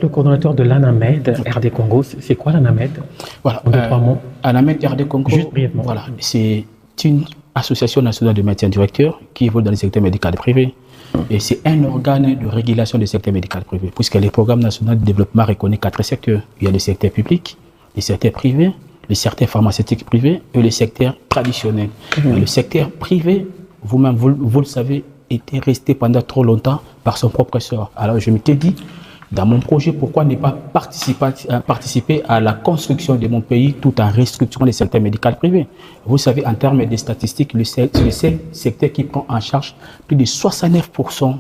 Le coordonnateur de l'ANAMED RD Congo, c'est quoi l'ANAMED? Voilà, en 2-3 mots. ANAMED RD Congo, juste brièvement. Voilà, c'est une association nationale de médecins directeurs qui évolue dans le secteur médical privé. Et c'est un organe de régulation du secteur médical privé, puisque les programmes nationaux de développement reconnaissent 4 secteurs. Il y a le secteur public, le secteur privé, le secteur pharmaceutique privé et le secteur traditionnel. Le secteur privé, vous-même, vous le savez, était resté pendant trop longtemps par son propre sort. Alors je m'étais dit, dans mon projet, pourquoi ne pas participer à la construction de mon pays tout en restructurant le secteur médical privé? Vous savez, en termes de statistiques, c'est le seul secteur qui prend en charge plus de 69%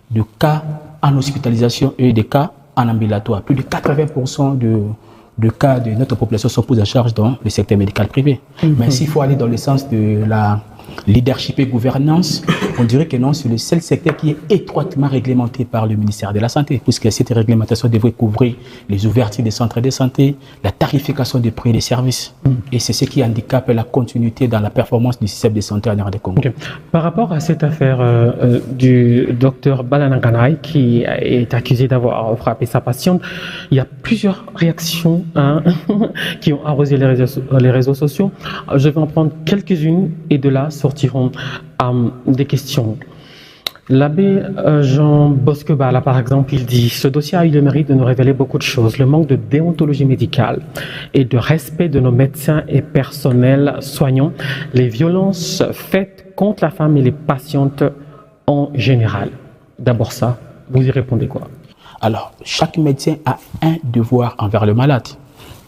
de cas en hospitalisation et des cas en ambulatoire. Plus de 80% de cas de notre population sont pris en charge dans le secteur médical privé. Mais s'il faut aller dans le sens de la leadership et gouvernance, on dirait que non, c'est le seul secteur qui est étroitement réglementé par le ministère de la Santé, puisque cette réglementation devrait couvrir les ouvertures des centres de santé, la tarification des prix et des services. Et c'est ce qui handicape la continuité dans la performance du système de santé en RD Congo. Okay. Par rapport à cette affaire du docteur Balananganay qui est accusé d'avoir frappé sa patiente, il y a plusieurs réactions qui ont arrosé les réseaux sociaux. Je vais en prendre quelques-unes et de là sortiront des questions. L'abbé Jean Bosquebala, par exemple, il dit « Ce dossier a eu le mérite de nous révéler beaucoup de choses. Le manque de déontologie médicale et de respect de nos médecins et personnels soignants, les violences faites contre la femme et les patientes en général. » D'abord ça, vous y répondez quoi? Alors, chaque médecin a un devoir envers le malade.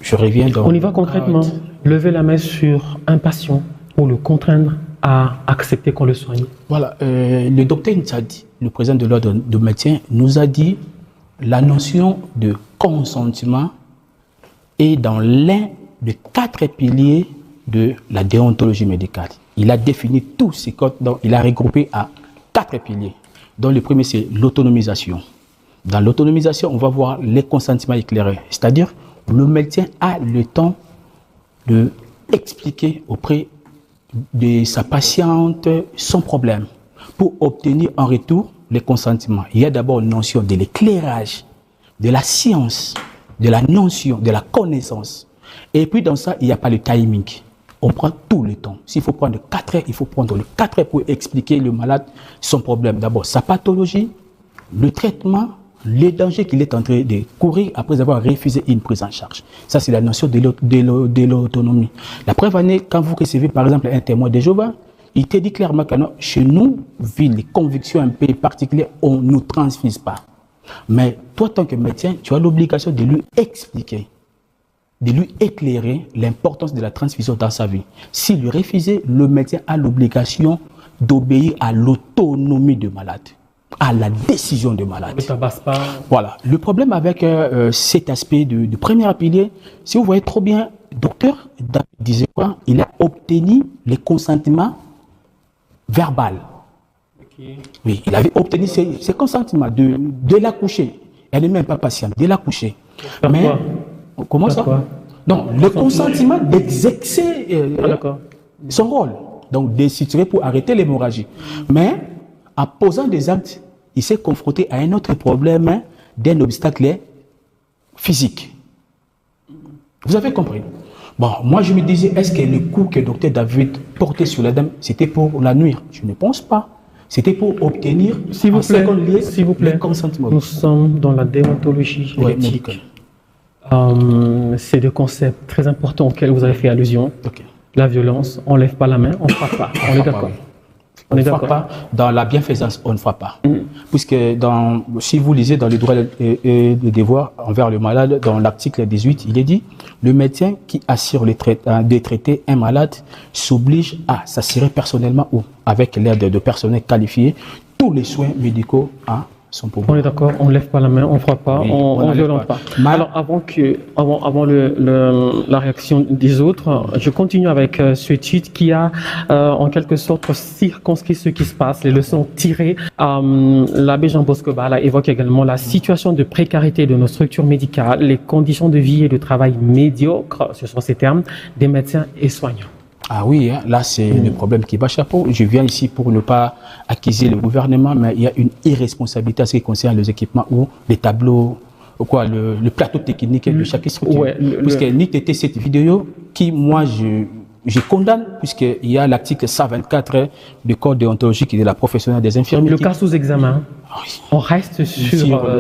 Je reviens dans... On y va concrètement. Lever la main sur un patient pour le contraindre à accepter qu'on le soigne. Voilà, le docteur Ntsadi, le président de l'ordre de médecins, nous a dit la notion de consentement est dans l'un des 4 piliers de la déontologie médicale. Il a défini tous ces codes, donc il a regroupé à 4 piliers. Donc le premier, c'est l'autonomisation. Dans l'autonomisation, on va voir les consentiments éclairés, c'est-à-dire le médecin a le temps de expliquer auprès de sa patiente son problème pour obtenir en retour les consentiments. Il y a d'abord une notion de l'éclairage, de la science, de la notion, de la connaissance. Et puis dans ça, il n'y a pas le timing. On prend tout le temps. S'il faut prendre 4 heures, il faut prendre les 4 heures pour expliquer le malade son problème. D'abord, sa pathologie, le traitement, les dangers qu'il est en train de courir après avoir refusé une prise en charge. Ça, c'est la notion de l'autonomie. La preuve en est, quand vous recevez par exemple un témoin de Jéhovah, il te dit clairement que non, chez nous, vu les convictions un peu particulières, on ne nous transfuse pas. Mais toi, en tant que médecin, tu as l'obligation de lui expliquer, de lui éclairer l'importance de la transfusion dans sa vie. S'il lui refusait, le médecin a l'obligation d'obéir à l'autonomie du malade, à la décision du malade. Ne tabasse pas. Voilà. Le problème avec cet aspect du premier pilier, si vous voyez trop bien, docteur David disait quoi? Il a obtenu les consentiments verbal. Okay. Oui, il avait obtenu ses consentiments de l'accoucher. Elle n'est même pas patiente, de l'accoucher. Mais comment ça? Donc, le consentement d'exercer son rôle, donc de pour arrêter l'hémorragie. Mais en posant des actes, il s'est confronté à un autre problème d'un obstacle physique. Vous avez compris? Bon, moi je me disais, est-ce que le coup que docteur David portait sur la dame, c'était pour la nuire? Je ne pense pas. C'était pour obtenir, s'il vous plaît, le consentement. Nous sommes dans la déontologie médicale. C'est des concepts très importants auxquels vous avez fait allusion. Okay. La violence, on ne lève pas la main, on ne frappe pas. On est d'accord. On ne frappe pas. Dans la bienfaisance, on ne frappe pas. Puisque si vous lisez dans les droits et les devoirs envers le malade, dans l'article 18, il est dit le médecin qui assure de traiter un malade s'oblige à s'assurer personnellement ou avec l'aide de personnel qualifié tous les soins médicaux à son pouvoir. On est d'accord, on ne lève pas la main, on ne frappe pas, oui, on ne violente pas. Alors avant la réaction des autres, je continue avec ce titre qui a en quelque sorte circonscrit ce qui se passe, les leçons tirées. L'abbé Jean Bosquebala évoque également la situation de précarité de nos structures médicales, les conditions de vie et de travail médiocres, ce sont ces termes, des médecins et soignants. Ah oui, hein, là c'est le problème qui bat chapeau. Je viens ici pour ne pas accuser le gouvernement, mais il y a une irresponsabilité à ce qui concerne les équipements ou les tableaux le plateau technique de chaque structure. Ouais, puisque n'était cette vidéo qui, moi, je condamne, puisqu'il y a l'article 124 du Code déontologique et de la professionnelle des infirmiers. Le cas sous examen, on reste sur